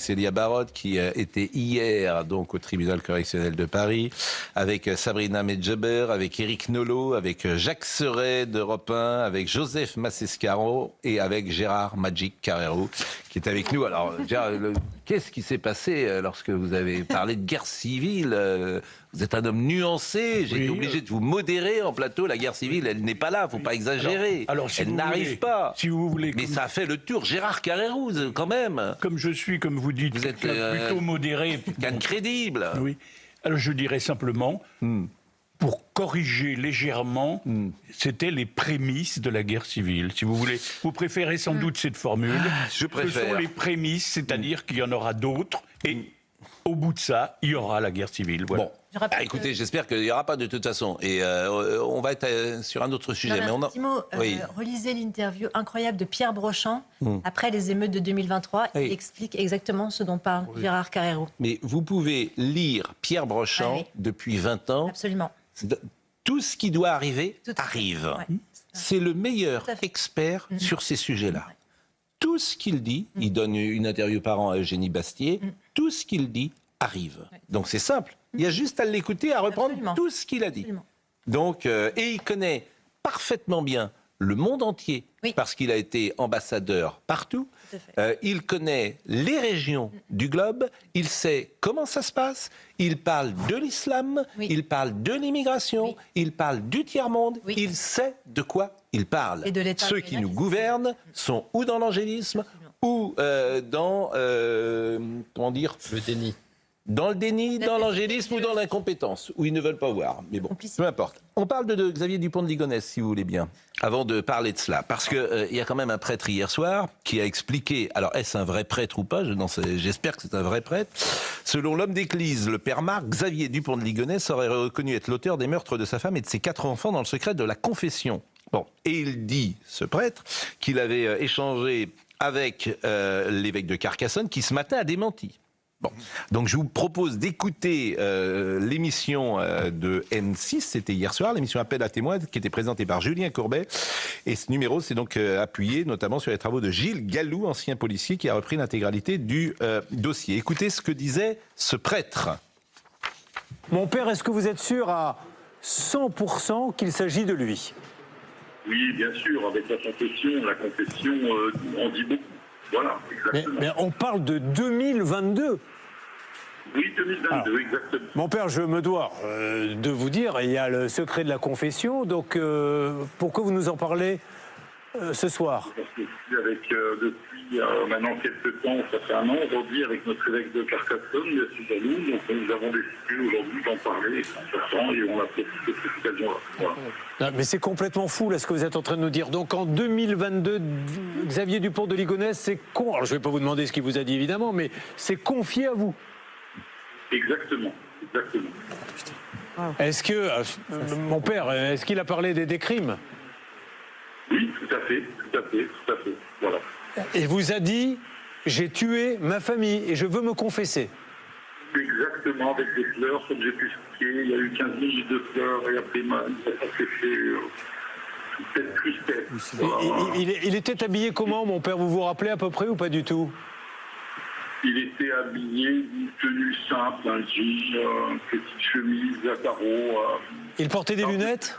Célia Barotte, qui était hier donc au tribunal correctionnel de Paris, avec Sabrina Medjeber, avec Éric Nolot, avec Jacques Serret d'Europe 1, avec Joseph Massescaro et avec Gérard Magic Carrero, qui est avec nous. Alors, Gérard, qu'est-ce qui s'est passé lorsque vous avez parlé de guerre civile? Vous êtes un homme nuancé, j'ai été obligé de vous modérer en plateau. La guerre civile, elle n'est pas là, faut pas exagérer. Alors, si elle n'arrive pas. Si vous voulez, mais ça a fait le tour. Gérard Carrero, quand même. Comme je suis, comme vous dites, vous êtes plutôt modéré. Quelqu'un de crédible. Oui. Alors je dirais simplement, pour corriger légèrement, c'était les prémices de la guerre civile. Si vous voulez, vous préférez sans doute cette formule. Je préfère. Ce sont les prémices, c'est-à-dire qu'il y en aura d'autres et au bout de ça, il y aura la guerre civile. Voilà. Bon. Écoutez, j'espère qu'il n'y aura pas de toute façon. Et on va être sur un autre sujet. Un petit mot. Relisez l'interview incroyable de Pierre Brochand après les émeutes de 2023. Il explique exactement ce dont parle Gérard Carrero. Mais vous pouvez lire Pierre Brochand depuis 20 ans. Absolument. Tout ce qui doit arriver arrive. Ouais. C'est le meilleur expert sur ces sujets-là. Tout ce qu'il dit, il donne une interview par an à Eugénie Bastier, tout ce qu'il dit arrive. Donc c'est simple. Il y a juste à l'écouter, à reprendre tout ce qu'il a dit. Donc, et il connaît parfaitement bien le monde entier, parce qu'il a été ambassadeur partout. Il connaît les régions du globe, il sait comment ça se passe, il parle de l'islam, il parle de l'immigration, il parle du tiers-monde, il sait de quoi il parle. Ceux qui nous gouvernent sont ou dans l'angélisme, ou dans, comment dire, le déni. Dans le déni, dans l'angélisme ou dans l'incompétence, où ils ne veulent pas voir. Mais bon, peu importe. On parle de Xavier Dupont de Ligonnès, si vous voulez bien, avant de parler de cela. Parce qu'il y a quand même un prêtre hier soir qui a expliqué, alors est-ce un vrai prêtre ou pas? J'espère que c'est un vrai prêtre. Selon l'homme d'église, le père Marc, Xavier Dupont de Ligonnès aurait reconnu être l'auteur des meurtres de sa femme et de ses 4 enfants dans le secret de la confession. Bon, et il dit, ce prêtre, qu'il avait échangé avec l'évêque de Carcassonne, qui ce matin a démenti. Bon, donc je vous propose d'écouter l'émission de M6, c'était hier soir, l'émission Appel à témoins, qui était présentée par Julien Courbet. Et ce numéro s'est donc appuyé notamment sur les travaux de Gilles Gallou, ancien policier, qui a repris l'intégralité du dossier. Écoutez ce que disait ce prêtre. Mon père, est-ce que vous êtes sûr à 100% qu'il s'agit de lui? Oui, bien sûr, avec la confession en dit beaucoup. Voilà, exactement. Mais on parle de 2022. Oui, 2022, exactement. Mon père, je me dois de vous dire, il y a le secret de la confession, donc pourquoi vous nous en parlez ce soir? Parce que depuis maintenant quelques temps, ça fait un an, aujourd'hui, avec notre évêque de Carcassonne, M. Gallou, donc nous avons décidé aujourd'hui d'en parler, et on a profité de cette occasion-là. Voilà. Non, mais c'est complètement fou, là, ce que vous êtes en train de nous dire. Donc en 2022, Xavier Dupont de Ligonnès, c'est con. Alors je ne vais pas vous demander ce qu'il vous a dit, évidemment, mais c'est confié à vous. Exactement, exactement. Est-ce que, mon père, est-ce qu'il a parlé des crimes? Oui, tout à fait, voilà. Et vous a dit, j'ai tué ma famille et je veux me confesser. Exactement, avec des pleurs, comme j'ai pu expliquer, il y a eu 15 minutes de pleurs, et après, ça s'est fait cette tristesse. Il était habillé comment, mon père, vous vous rappelez à peu près ou pas du tout? Il était habillé d'une tenue simple, un jean, une petite chemise à carreaux. Il portait des lunettes?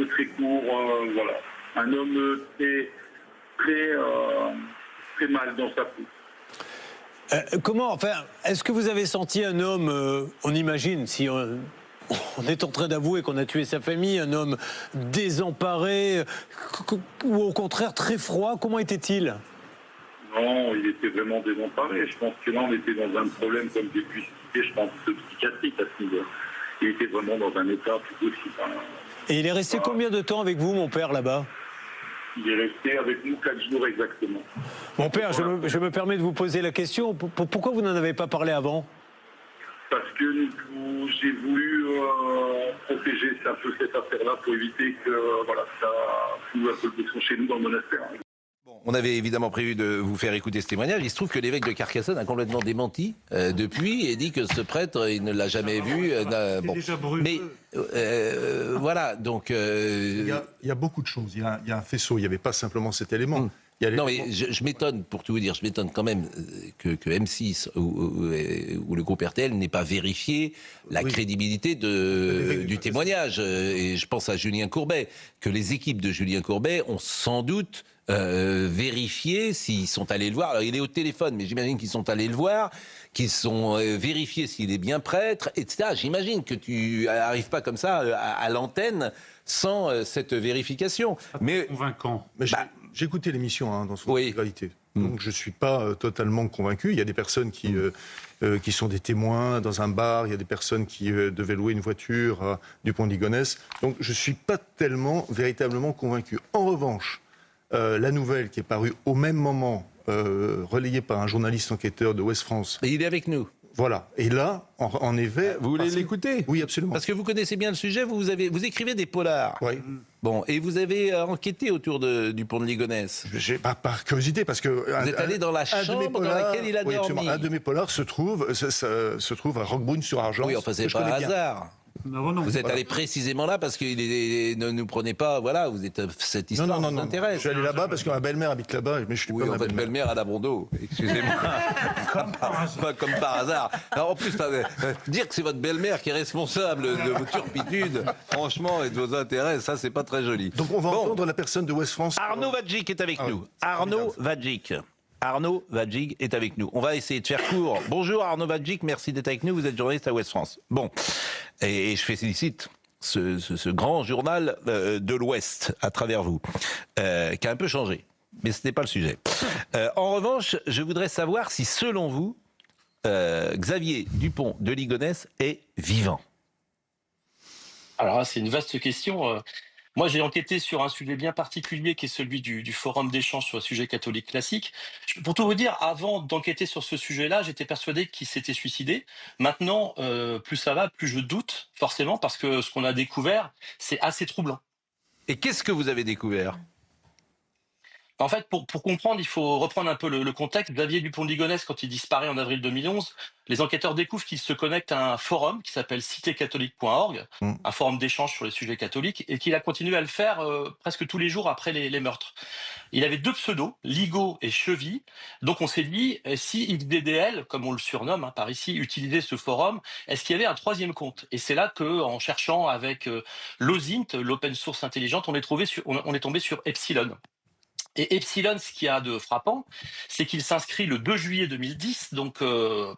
Très court, voilà. Un homme très mal dans sa peau. Comment, enfin, est-ce que vous avez senti un homme, on imagine, si on est en train d'avouer qu'on a tué sa famille, un homme désemparé, ou au contraire très froid, comment était-il? Non, il était vraiment désemparé. Je pense que là, on était dans un problème, comme j'ai pu expliquer, je pense, psychiatrique à ce niveau. Il était vraiment dans un état plutôt... Et il est resté combien de temps avec vous, mon père, là-bas? Il est resté avec nous 4 jours exactement. Mon père, je me permets de vous poser la question. Pourquoi vous n'en avez pas parlé avant? Parce que j'ai voulu protéger un peu cette affaire-là pour éviter que ça fout un peu de pression chez nous dans le monastère. On avait évidemment prévu de vous faire écouter ce témoignage. Il se trouve que l'évêque de Carcassonne a complètement démenti depuis et dit que ce prêtre, il ne l'a jamais vu. Bon. Déjà brûleux. Mais voilà, donc... Il y a beaucoup de choses. Il y a un faisceau. Il n'y avait pas simplement cet élément. Non, mais je m'étonne, pour tout vous dire, je m'étonne quand même que M6 ou le groupe RTL n'ait pas vérifié la crédibilité du témoignage. Et je pense à Julien Courbet, que les équipes de Julien Courbet ont sans doute vérifié s'ils sont allés le voir. Alors, il est au téléphone, mais j'imagine qu'ils sont allés le voir, qu'ils sont vérifiés s'il est bien prêtre, etc. J'imagine que tu n'arrives pas comme ça à l'antenne sans cette vérification. Mais convaincant. Mais j'ai écouté l'émission dans son intégralité. Donc je ne suis pas totalement convaincu. Il y a des personnes qui sont des témoins dans un bar, il y a des personnes qui devaient louer une voiture du pont de Ligonnès. Donc je ne suis pas véritablement convaincu. En revanche, la nouvelle qui est parue au même moment, relayée par un journaliste enquêteur de Ouest France. Et il est avec nous. Voilà. Et là, en effet... Vous voulez l'écouter ? Oui, absolument. Parce que vous connaissez bien le sujet, vous écrivez des polars. Oui. Bon, et vous avez enquêté autour du pont de Ligonnès. Par curiosité, parce que... Vous êtes allé dans la chambre dans laquelle il a dormi. Absolument. Un de mes polars se trouve à Roquebrune-sur-Argence. Oui, enfin, c'est pas un hasard. Non. Vous êtes allé précisément là parce qu'il ne nous prenez pas, voilà, vous êtes cette histoire vous intéresse. Je suis allé là-bas parce que ma belle-mère habite là-bas, mais je suis pas ma votre belle-mère à la Brondeau, excusez-moi. Comme par hasard. Alors, en plus, dire que c'est votre belle-mère qui est responsable de vos turpitudes, franchement, et de vos intérêts, ça, c'est pas très joli. Donc on va entendre la personne de Ouest France. Arnaud Vadjic est avec nous. Arnaud Vadjic est avec nous. On va essayer de faire court. Bonjour Arnaud Vadjic, merci d'être avec nous. Vous êtes journaliste à Ouest France. Bon, et je félicite ce grand journal de l'Ouest à travers vous, qui a un peu changé. Mais ce n'est pas le sujet. En revanche, je voudrais savoir si, selon vous, Xavier Dupont de Ligonnès est vivant. Alors, c'est une vaste question. Moi, j'ai enquêté sur un sujet bien particulier qui est celui du forum d'échange sur le sujet catholique classique. Pour tout vous dire, avant d'enquêter sur ce sujet-là, j'étais persuadé qu'il s'était suicidé. Maintenant, plus ça va, plus je doute, forcément, parce que ce qu'on a découvert, c'est assez troublant. Et qu'est-ce que vous avez découvert ? En fait, pour comprendre, il faut reprendre un peu le contexte. Xavier Dupont de Ligonnès, quand il disparaît en avril 2011, les enquêteurs découvrent qu'il se connecte à un forum qui s'appelle citécatholique.org, un forum d'échange sur les sujets catholiques, et qu'il a continué à le faire presque tous les jours après les meurtres. Il avait 2 pseudos, Ligo et Chevy. Donc on s'est dit, si XDDL, comme on le surnomme par ici, utilisait ce forum, est-ce qu'il y avait un 3e compte ? Et c'est là que, en cherchant avec l'OSINT, l'open source intelligente, on est tombé sur Epsilon. Et Epsilon, ce qu'il y a de frappant, c'est qu'il s'inscrit le 2 juillet 2010, donc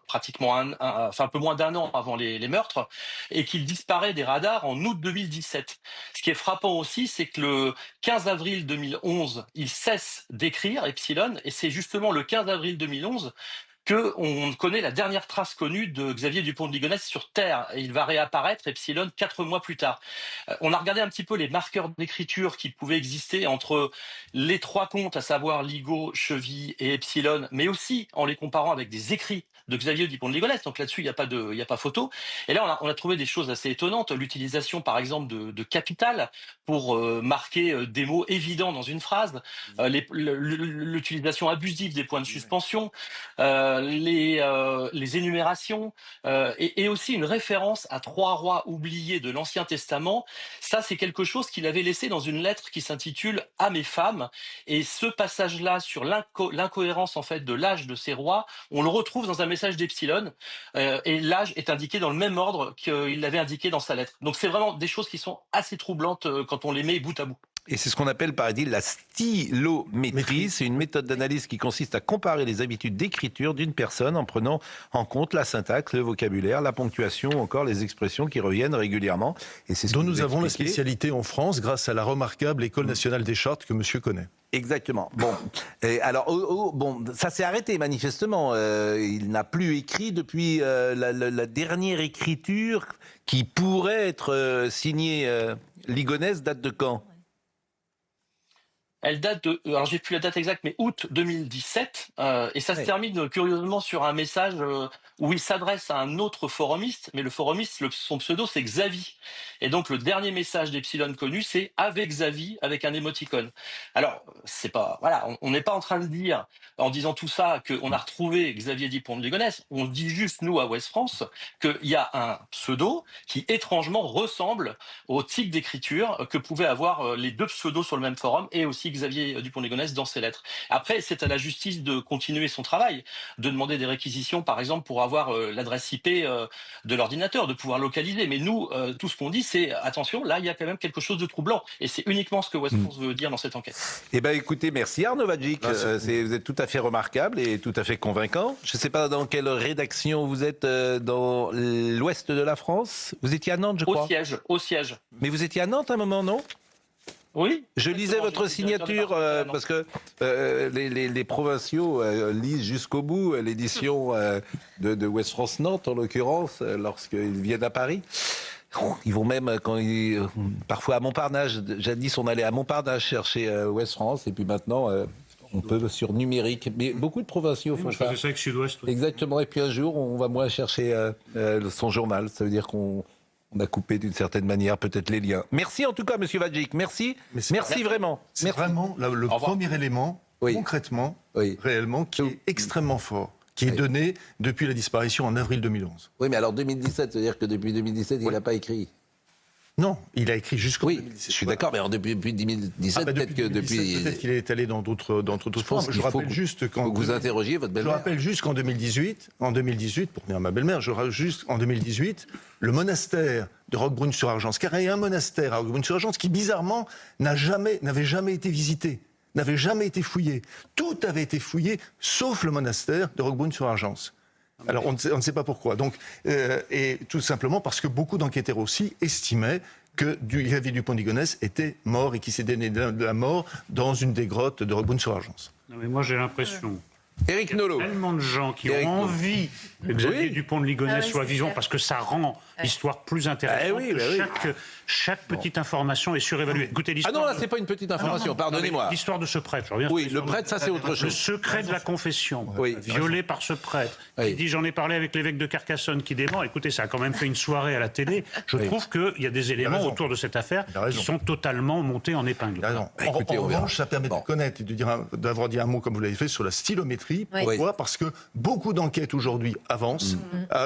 pratiquement un peu moins d'1 an avant les meurtres, et qu'il disparaît des radars en août 2017. Ce qui est frappant aussi, c'est que le 15 avril 2011, il cesse d'écrire, Epsilon, et c'est justement le 15 avril 2011 qu'on connaît la dernière trace connue de Xavier Dupont de Ligonnès sur Terre. Et il va réapparaître, Epsilon, 4 mois plus tard. On a regardé un petit peu les marqueurs d'écriture qui pouvaient exister entre les 3 comptes, à savoir Ligo, Chevy et Epsilon, mais aussi en les comparant avec des écrits de Xavier Dupont de Ligonnès. Donc là-dessus, il n'y a pas photo. Et là, on a trouvé des choses assez étonnantes. L'utilisation, par exemple, de capital pour marquer des mots évidents dans une phrase, l'utilisation abusive des points de suspension, les énumérations, et aussi une référence à 3 rois oubliés de l'Ancien Testament. Ça, c'est quelque chose qu'il avait laissé dans une lettre qui s'intitule « À mes femmes ». Et ce passage-là sur l'incohérence en fait de l'âge de ces rois, on le retrouve dans un message d'Epsilon, et l'âge est indiqué dans le même ordre qu'il l'avait indiqué dans sa lettre. Donc c'est vraiment des choses qui sont assez troublantes quand on les met bout à bout. Et c'est ce qu'on appelle, paraît-il, la stylométrie. C'est une méthode d'analyse qui consiste à comparer les habitudes d'écriture d'une personne en prenant en compte la syntaxe, le vocabulaire, la ponctuation, ou encore les expressions qui reviennent régulièrement. Et c'est ce dont que nous avons la expliquez. spécialité en France grâce à la remarquable École nationale des chartes que monsieur connaît. Exactement. Bon, et alors, bon, ça s'est arrêté manifestement. Il n'a plus écrit depuis la dernière écriture qui pourrait être signée Ligonnès. Date de quand ? Elle date de, alors j'ai plus la date exacte, mais août 2017, et ça se termine curieusement sur un message où il s'adresse à un autre forumiste, mais le forumiste, son pseudo c'est Xavi. Et donc le dernier message d'Epsilon connu, c'est avec Xavi, avec un émoticône. Alors c'est pas, voilà, on n'est pas en train de dire, en disant tout ça, qu'on a retrouvé Xavier Dupont de Ligonnès. On dit juste nous à Ouest France qu'il y a un pseudo qui étrangement ressemble au type d'écriture que pouvaient avoir les 2 pseudos sur le même forum, et aussi Xavier Dupont de Ligonnès dans ses lettres. Après, c'est à la justice de continuer son travail, de demander des réquisitions, par exemple, pour avoir l'adresse IP de l'ordinateur, de pouvoir localiser. Mais nous, tout ce qu'on dit, c'est attention, là, il y a quand même quelque chose de troublant. Et c'est uniquement ce que West France veut dire dans cette enquête. Eh bien, écoutez, merci Arnaud Vadjic. Vous êtes tout à fait remarquable et tout à fait convaincant. Je ne sais pas dans quelle rédaction vous êtes dans l'ouest de la France. Vous étiez à Nantes, je crois. Au siège. Mais vous étiez à Nantes à un moment, non ? Oui. Je lisais votre signature parce que les provinciaux lisent jusqu'au bout l'édition de West France Nantes, en l'occurrence, lorsqu'ils viennent à Paris. Ils vont même, parfois à Montparnasse. Jadis, on allait à Montparnasse chercher West France, et puis maintenant, on peut sur numérique. Mais beaucoup de provinciaux font ça. C'est ça avec Sud-Ouest. Oui. Exactement. Et puis un jour, on va moins chercher son journal. Ça veut dire qu'on a coupé d'une certaine manière peut-être les liens. Merci en tout cas, Monsieur Vadjic. Merci. Merci vraiment. C'est vraiment le premier élément, concrètement, réellement, qui est extrêmement fort, qui est donné depuis la disparition en avril 2011. Oui, mais alors 2017, c'est-à-dire que depuis 2017, il n'a pas écrit. Non, il a écrit jusqu'en 2017. Je suis d'accord, mais depuis 2017, peut-être que depuis... Peut-être qu'il est allé dans d'autres formes. Je rappelle juste quand vous interrogiez votre belle-mère. Je rappelle juste qu'en 2018, pour venir à ma belle-mère, en 2018, le monastère de Roquebrune-sur-Argence, car il y a un monastère à Roquebrune-sur-Argence qui, bizarrement, n'avait jamais été visité, n'avait jamais été fouillé. Tout avait été fouillé, sauf le monastère de Roquebrune-sur-Argence. Alors, on ne sait pas pourquoi. Donc, et tout simplement parce que beaucoup d'enquêteurs aussi estimaient que Xavier Dupont de Ligonnès était mort et qu'il s'est donné de la mort dans une des grottes de Roquebrune-sur-Argence. Non, mais moi, j'ai l'impression... Éric Nolot. Il y a tellement de gens qui ont envie que Xavier Dupont de Ligonnès soit vivant parce que ça rend l'histoire plus intéressante. Chaque petite information est surévaluée. Écoutez, ah non, là, c'est pas une petite information, pardonnez-moi. L'histoire de ce prêtre, je reviens. Oui, le prêtre, ça, c'est autre chose. Le secret de la confession, violé par ce prêtre, qui dit, j'en ai parlé avec l'évêque de Carcassonne, qui dément. Écoutez, ça a quand même fait une soirée à la télé. Je trouve qu'il y a des éléments autour de cette affaire qui sont totalement montés en épingle. En revanche, ça permet de connaître et d'avoir dit un mot, comme vous l'avez fait, sur la stylométrie. Pourquoi ? Parce que beaucoup d'enquêtes aujourd'hui avancent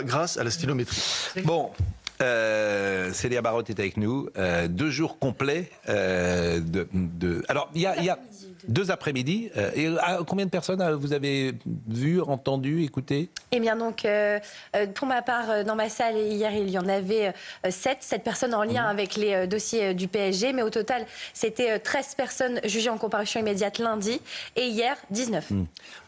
grâce à la stylométrie. Bon. Célia Barotte est avec nous. 2 jours complets Alors, il y a 2 après-midi. Et combien de personnes vous avez vu, entendu, écouté ? Eh bien donc, pour ma part, dans ma salle, hier, il y en avait 7 personnes en lien avec les dossiers du PSG. Mais au total, c'était 13 personnes jugées en comparution immédiate lundi. Et hier, 19.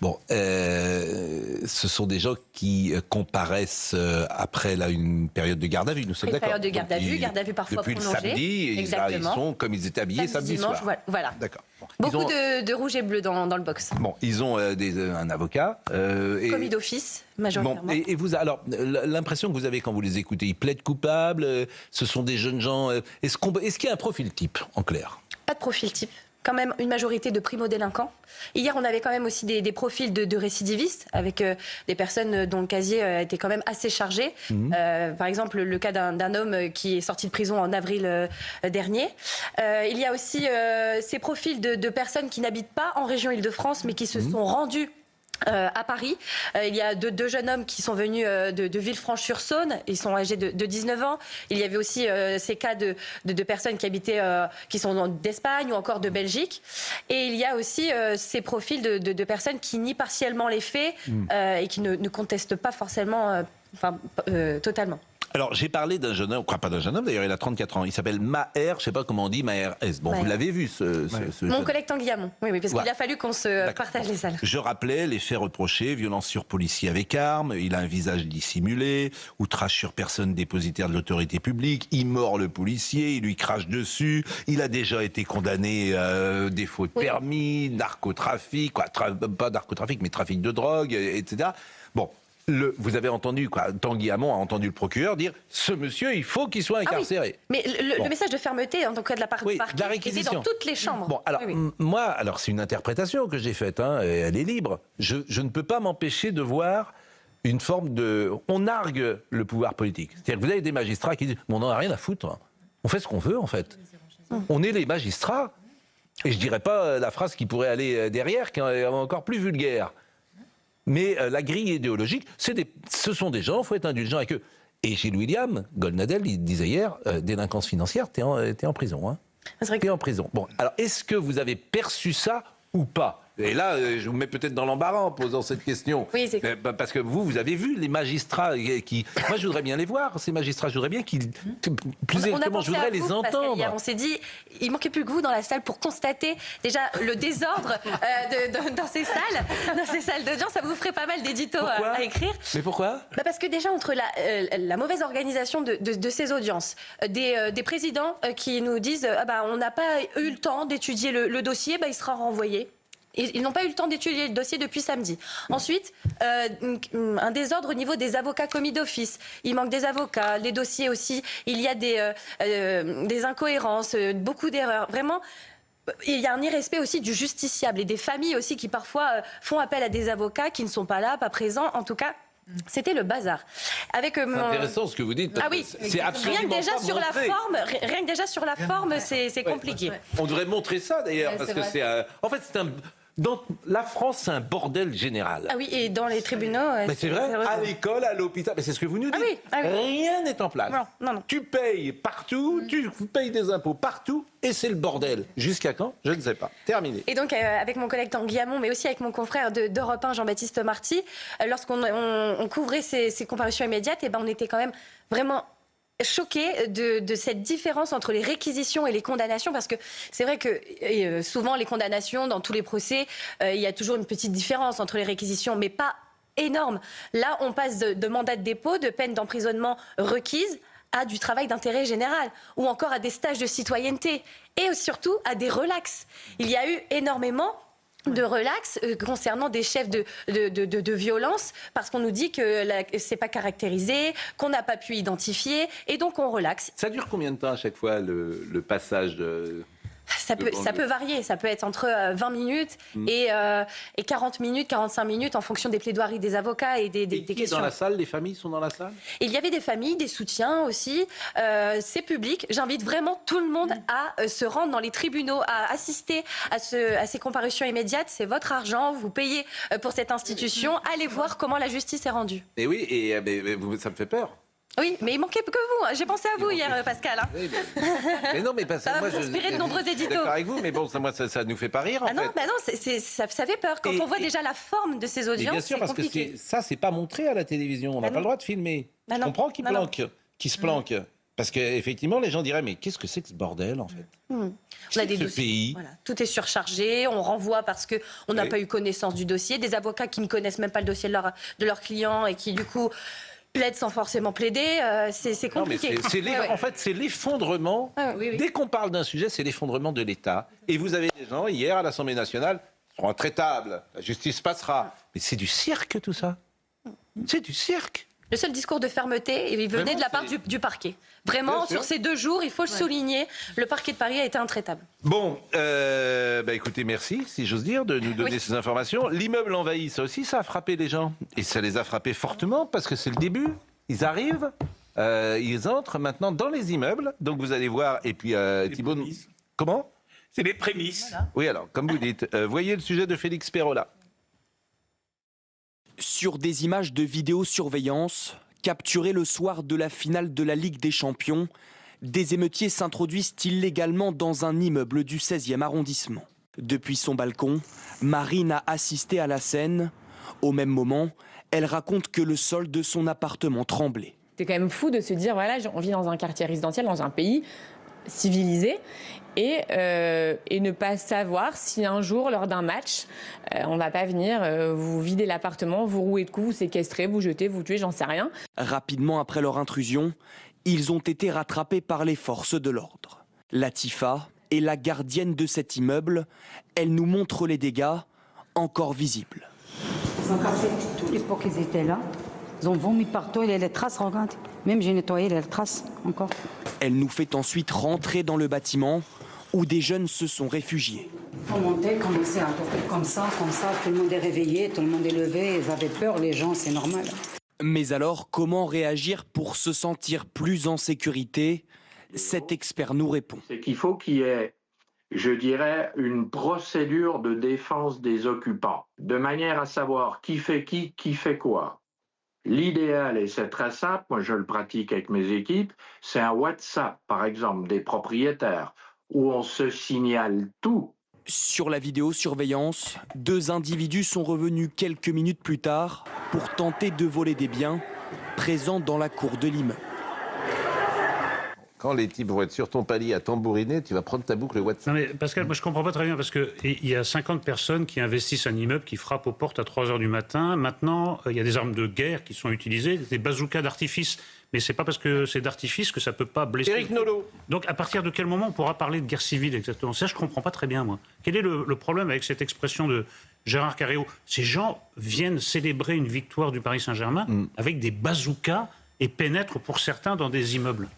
Bon, ce sont des gens qui comparaissent après une période de garde à vue, nous sommes d'accord. Période de garde à vue parfois depuis prolongée. Depuis le samedi, ils sont comme ils étaient habillés samedi dimanche, soir. Voilà. D'accord. Beaucoup de rouge et bleu dans le box. Bon, ils ont un avocat. Commis d'office, majoritairement. Bon, et vous, alors, l'impression que vous avez quand vous les écoutez, ils plaident coupables, ce sont des jeunes gens. Est-ce qu'il y a un profil type, en clair ? Pas de profil type. Quand même une majorité de primo-délinquants. Hier, on avait quand même aussi des profils de récidivistes, avec des personnes dont le casier était quand même assez chargé. Par exemple, le cas d'un homme qui est sorti de prison en avril dernier. Il y a aussi ces profils de personnes qui n'habitent pas en région Île-de-France, mais qui se sont rendus à Paris. Il y a deux jeunes hommes qui sont venus de Villefranche-sur-Saône. Ils sont âgés de 19 ans. Il y avait aussi ces cas de personnes qui habitaient, qui sont d'Espagne ou encore de Belgique. Et il y a aussi ces profils de personnes qui nient partiellement les faits et qui ne contestent pas forcément, totalement. Alors, j'ai parlé d'un jeune homme, pas d'un jeune homme, d'ailleurs, il a 34 ans. Il s'appelle Maher, je ne sais pas comment on dit, Maher S. Bon, vous l'avez vu, ce Mon collègue Tanguy Hamon, oui, parce qu'il a fallu qu'on se partage les salles. Je rappelais les faits reprochés, violence sur policier avec arme, il a un visage dissimulé, outrage sur personne dépositaire de l'autorité publique, il mord le policier, il lui crache dessus, il a déjà été condamné défaut de permis, narcotrafic, pas narcotrafic, mais trafic de drogue, etc. Bon. Vous avez entendu, Tanguy Hamon a entendu le procureur dire « ce monsieur, il faut qu'il soit incarcéré ». Mais le message de fermeté, en tout cas de la part du parquet, était dans toutes les chambres. Bon, alors, moi, c'est une interprétation que j'ai faite, elle est libre. Je ne peux pas m'empêcher de voir une forme de... On nargue le pouvoir politique. C'est-à-dire que vous avez des magistrats qui disent « on n'en a rien à foutre, on fait ce qu'on veut, en fait. On est les magistrats ». Et je dirais pas la phrase qui pourrait aller derrière, qui est encore plus vulgaire. Mais la grille idéologique, ce sont des gens, il faut être indulgent avec eux. Et Gilles William Goldnadel, il disait hier, délinquance financière, t'es en prison. Et en prison. Bon, alors est-ce que vous avez perçu ça ou pas? Et là, je vous mets peut-être dans l'embarras en posant cette question. Oui, c'est parce que vous avez vu les magistrats qui... Moi, je voudrais bien les voir, ces magistrats. Je voudrais bien qu'ils... Plus exactement, je voudrais les entendre. Hier, on s'est dit, il manquait plus que vous dans la salle pour constater déjà le désordre dans ces salles d'audience. Ça vous ferait pas mal d'éditos à écrire. Mais pourquoi? Parce que déjà, entre la mauvaise organisation de ces audiences, des présidents qui nous disent on n'a pas eu le temps d'étudier le dossier, il sera renvoyé. Ils n'ont pas eu le temps d'étudier le dossier depuis samedi. Ensuite, un désordre au niveau des avocats commis d'office. Il manque des avocats, les dossiers aussi. Il y a des incohérences, beaucoup d'erreurs. Vraiment, il y a un irrespect aussi du justiciable et des familles aussi qui parfois font appel à des avocats qui ne sont pas là, pas présents. En tout cas, c'était le bazar. C'est intéressant ce que vous dites. Ah oui, c'est absolument rien que déjà pas sur montré. rien que déjà sur la forme, c'est compliqué. On devrait montrer ça d'ailleurs, parce que c'est... en fait, c'est un... Dans la France, c'est un bordel général. Ah oui, et dans les tribunaux... Mais c'est vrai, à l'école, à l'hôpital, mais c'est ce que vous nous dites. Ah oui. Rien n'est en place. Non. Tu payes partout, tu payes des impôts partout, et c'est le bordel. Jusqu'à quand? Je ne sais pas. Terminé. Et donc, avec mon collègue Tanguy Hamon, mais aussi avec mon confrère d'Europe 1, Jean-Baptiste Marty, lorsqu'on couvrait ces comparutions immédiates, on était quand même vraiment... choqué de cette différence entre les réquisitions et les condamnations, parce que c'est vrai que souvent les condamnations dans tous les procès, il y a toujours une petite différence entre les réquisitions, mais pas énorme. Là, on passe de mandat de dépôt, de peine d'emprisonnement requise, à du travail d'intérêt général, ou encore à des stages de citoyenneté, et surtout à des relax. Il y a eu énormément de relax concernant des chefs de violence, parce qu'on nous dit que c'est pas caractérisé, qu'on n'a pas pu identifier, et donc on relaxe. Ça dure combien de temps à chaque fois le passage ça peut varier, ça peut être entre 20 minutes et 40 minutes, 45 minutes en fonction des plaidoiries des avocats et des questions. Dans la salle, les familles sont dans la salle? Il y avait des familles, des soutiens aussi, c'est public. J'invite vraiment tout le monde à se rendre dans les tribunaux, à assister à ces comparutions immédiates. C'est votre argent, vous payez pour cette institution. Allez voir comment la justice est rendue. Et oui, ça me fait peur. Oui, mais il manquait que vous. J'ai pensé à vous hier, Pascal. Oui, mais non, mais parce que ça moi, va vous inspirer de nombreux éditos. Je suis d'accord avec vous, mais bon, ça nous fait pas rire, en fait. Non, ça fait peur. Quand on voit déjà la forme de ces audiences, c'est compliqué. Bien sûr, parce que c'est pas montré à la télévision. On n'a pas le droit de filmer. Je comprends qu'ils se planquent. Parce qu'effectivement, les gens diraient, mais qu'est-ce que c'est que ce bordel, en fait? On a des dossiers. Voilà. Tout est surchargé, on renvoie parce qu'on n'a pas eu connaissance du dossier. Des avocats qui ne connaissent même pas le dossier de leurs clients et qui, du coup... plaide sans forcément plaider, c'est compliqué. En fait, c'est l'effondrement. Dès qu'on parle d'un sujet, c'est l'effondrement de l'État. Et vous avez des gens, hier, à l'Assemblée nationale, qui sont intraitables. La justice passera. Mais c'est du cirque, tout ça. C'est du cirque. Le seul discours de fermeté, il venait de la part du parquet. Vraiment, sur ces 2 jours, il faut le souligner, le parquet de Paris a été intraitable. Bon, écoutez, merci, si j'ose dire, de nous donner ces informations. L'immeuble envahi, ça aussi, ça a frappé les gens. Et ça les a frappés fortement, parce que c'est le début. Ils arrivent, ils entrent maintenant dans les immeubles. Donc vous allez voir, et puis Thibault... Comment? C'est les prémices. Voilà. Oui, alors, comme vous dites, voyez le sujet de Félix Perrola. Sur des images de vidéosurveillance, capturées le soir de la finale de la Ligue des Champions, des émeutiers s'introduisent illégalement dans un immeuble du 16e arrondissement. Depuis son balcon, Marine a assisté à la scène. Au même moment, elle raconte que le sol de son appartement tremblait. C'est quand même fou de se dire, voilà, on vit dans un quartier résidentiel, dans un pays civilisé, et ne pas savoir si un jour, lors d'un match, on ne va pas venir vous vider l'appartement, vous rouer de coups, vous séquestrer, vous jeter, vous tuer, j'en sais rien. Rapidement après leur intrusion, ils ont été rattrapés par les forces de l'ordre. Latifa est la gardienne de cet immeuble. Elle nous montre les dégâts encore visibles. Ils ont cassé tous les pots qui étaient là. Ils ont vomi partout, il y a les traces, regarde. Même j'ai nettoyé les traces encore. Elle nous fait ensuite rentrer dans le bâtiment où des jeunes se sont réfugiés. Ils ont monté, commencé à tourner comme ça, tout le monde est réveillé, tout le monde est levé, ils avaient peur, les gens, c'est normal. Mais alors, comment réagir pour se sentir plus en sécurité? Cet expert nous répond. C'est qu'il faut qu'il y ait, je dirais, une procédure de défense des occupants, de manière à savoir qui fait quoi. L'idéal, et c'est très simple, moi je le pratique avec mes équipes, c'est un WhatsApp, par exemple, des propriétaires, où on se signale tout. Sur la vidéosurveillance, 2 individus sont revenus quelques minutes plus tard pour tenter de voler des biens présents dans la cour de l'immeuble. Quand les types vont être sur ton palier à tambouriner, tu vas prendre ta boucle WhatsApp. Non mais Pascal, moi je comprends pas très bien parce qu'il y a 50 personnes qui investissent un immeuble, qui frappent aux portes à 3 h du matin. Maintenant, il y a des armes de guerre qui sont utilisées, des bazookas d'artifice. Mais c'est pas parce que c'est d'artifice que ça peut pas blesser. Éric Nolot. Donc à partir de quel moment on pourra parler de guerre civile exactement? Ça, je comprends pas très bien, moi. Quel est le problème avec cette expression de Gérard Carréau? Ces gens viennent célébrer une victoire du Paris Saint-Germain avec des bazookas et pénètrent pour certains dans des immeubles.